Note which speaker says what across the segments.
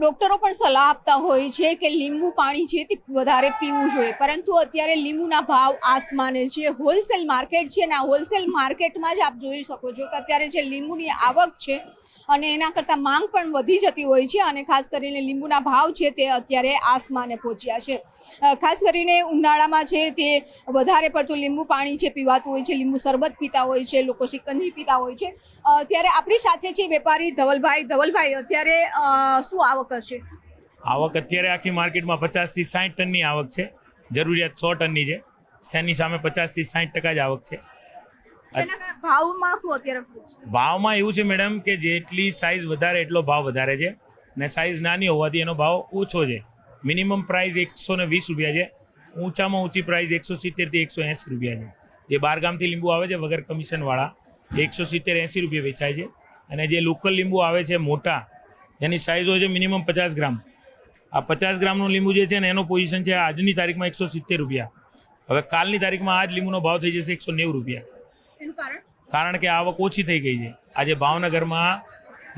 Speaker 1: ડોક્ટરો પણ સલાહ આપતા હોય છે કે લીંબુ પાણી છે તે વધારે પીવું જોઈએ, પરંતુ અત્યારે લીંબુના ભાવ આસમાને છે। હોલસેલ માર્કેટ છે ને આ હોલસેલ માર્કેટમાં જ આપ જોઈ શકો છો કે અત્યારે જે લીંબુની આવક છે અને એના કરતાં માંગ પણ વધી જતી હોય છે અને ખાસ કરીને લીંબુના ભાવ છે તે અત્યારે આસમાને પહોંચ્યા છે। ખાસ કરીને ઉનાળામાં છે તે વધારે પડતું લીંબુ પાણી છે પીવાતું હોય છે, લીંબુ શરબત પીતા હોય છે, લોકો શિકંજી પીતા હોય છે। ત્યારે આપણી સાથે છે વેપારી ધવલભાઈ અત્યારે શું આવક હશે?
Speaker 2: આવક અત્યારે આખી માર્કેટમાં 50 થી 60 ટનની આવક છે, જરૂરિયાત 100 ટનની છે, શેની સામે 50 થી 60% જ આવક છે।
Speaker 1: ભાવમાં શું અત્યારે?
Speaker 2: ભાવમાં એવું છે મેડમ કે જેટલી સાઇઝ વધારે એટલો ભાવ વધારે છે ને સાઇઝ નાની હોવાથી એનો ભાવ ઓછો છે। મિનિમમ પ્રાઇસ 120 રૂપિયા છે, ઊંચામાં ઊંચી પ્રાઇસ 170 થી 180 રૂપિયા છે। જે બહારગામથી લીંબુ આવે છે વગર કમિશનવાળા 170-80 રૂપિયા વેચાય છે અને જે લોકલ લીંબુ આવે છે મોટા જેની સાઇઝ હોય છે મિનિમમ 50 ગ્રામ, આ 50 ગ્રામનું લીંબુ જે છે ને એનો પોઝિશન છે આજની તારીખમાં 170 રૂપિયા। હવે કાલની તારીખમાં આ જ લીંબુનો ભાવ થઈ જશે 190 રૂપિયા।
Speaker 1: એનું
Speaker 2: કારણ કે આવક ઓછી થઈ ગઈ છે। આજે ભાવનગરમાં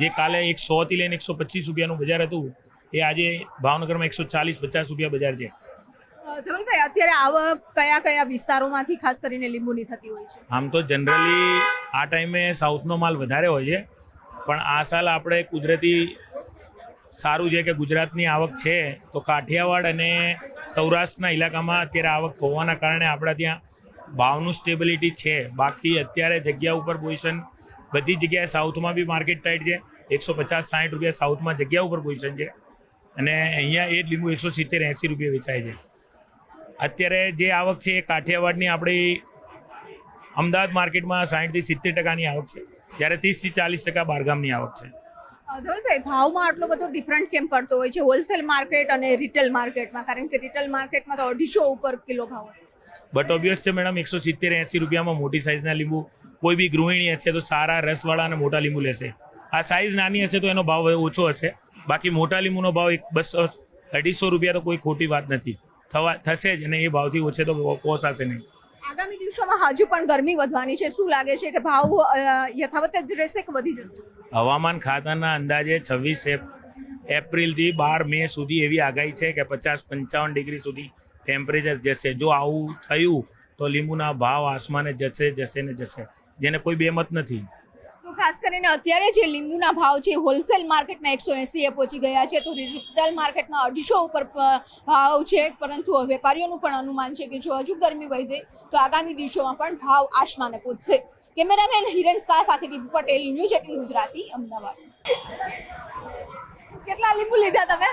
Speaker 2: જે કાલે 100 થી લઈને 125 રૂપિયાનું બજાર હતું એ આજે ભાવનગરમાં 140-50 રૂપિયા બજાર છે।
Speaker 1: ધવલભાઈ અત્યારે આવક કયા વિસ્તારોમાંથી ખાસ કરીને લીંબુની થતી હોય છે?
Speaker 2: આમ તો જનરલી આ ટાઈમે સાઉથનો માલ વધારે હોય છે, પણ આ સાલ આપણે કુદરતી સારું છે કે ગુજરાતની આવક છે તો કાઠિયાવાડ અને સૌરાષ્ટ્રના ઇલાકામાં અત્યારે આવક હોવાના કારણે આપણા ત્યાં ભાવનું સ્ટેબિલિટી છે। બાકી અત્યારે જગ્યા ઉપર પોઝિશન બધી જગ્યાએ સાઉથમાં બી માર્કેટ ટાઈટ છે, 150-60 રૂપિયા સાઉથમાં જગ્યા ઉપર પોઝિશન છે અને અહીંયા એ જ લીંબુ 170-80 રૂપિયા વેચાય છે। અત્યારે જે આવક છે એ કાઠિયાવાડની આપણી અમદાવાદ માર્કેટમાં 60 થી 70%ની આવક છે, જ્યારે 30 થી 40% બહારગામની આવક છે।
Speaker 1: ધવલભાઈ ભાવમાં આટલો બધો ડિફરન્ટ કેમ પડતો હોય છે હોલસેલ માર્કેટ અને રિટેલ માર્કેટમાં? કારણ કે રિટેલ માર્કેટમાં તો 250 ઉપર કિલો ભાવ હશે।
Speaker 2: બટ ઓબ્વિયસ છે મેડમ 170-80 રૂપિયામાં મોટી સાઇઝના લીંબુ કોઈ બી ગૃહિણી હશે તો સારા રસવાળા અને મોટા લીંબુ લેશે। આ સાઇઝ નાની હશે તો એનો ભાવ ઓછો હશે, બાકી મોટા લીંબુનો ભાવ 200-250 રૂપિયા તો કોઈ ખોટી વાત નથી, થશે જ અને એ ભાવથી ઓછે તો પોસાશે નહીં।
Speaker 1: આગામી દિવસોમાં હજુ પણ ગરમી વધવાની છે, શું લાગે છે કે ભાવ યથાવત જ રહેશે કે વધી જશે?
Speaker 2: હવામાન ખાતાના અંદાજે 26 એપ્રિલથી 12 મે સુધી એવી આગાહી છે કે 50-55 ડિગ્રી સુધી ટેમ્પરેચર જશે। જો આવું થયું તો લીંબુના ભાવ આસમાને જશે ને જશે, જેને કોઈ બેમત નથી।
Speaker 1: તો ખાસ કરીને અત્યારે જે લીંબુના ભાવ છે હોલસેલ માર્કેટમાં 180 એ પહોંચી ગયા છે, તો રિટેલ માર્કેટમાં 250 ઉપર ભાવ છે, પરંતુ વેપારીઓનું પણ અનુમાન છે કે જો હજુ ગરમી વધે તો આગામી દિવસોમાં પણ ભાવ આસમાને પહોંચશે। કેમેરામેન હિરેન શાહ સાથે બીબુ પટેલ, ન્યૂઝ 18 ગુજરાતી, અમદાવાદ। કેટલા લીંબુ લીધા તમે?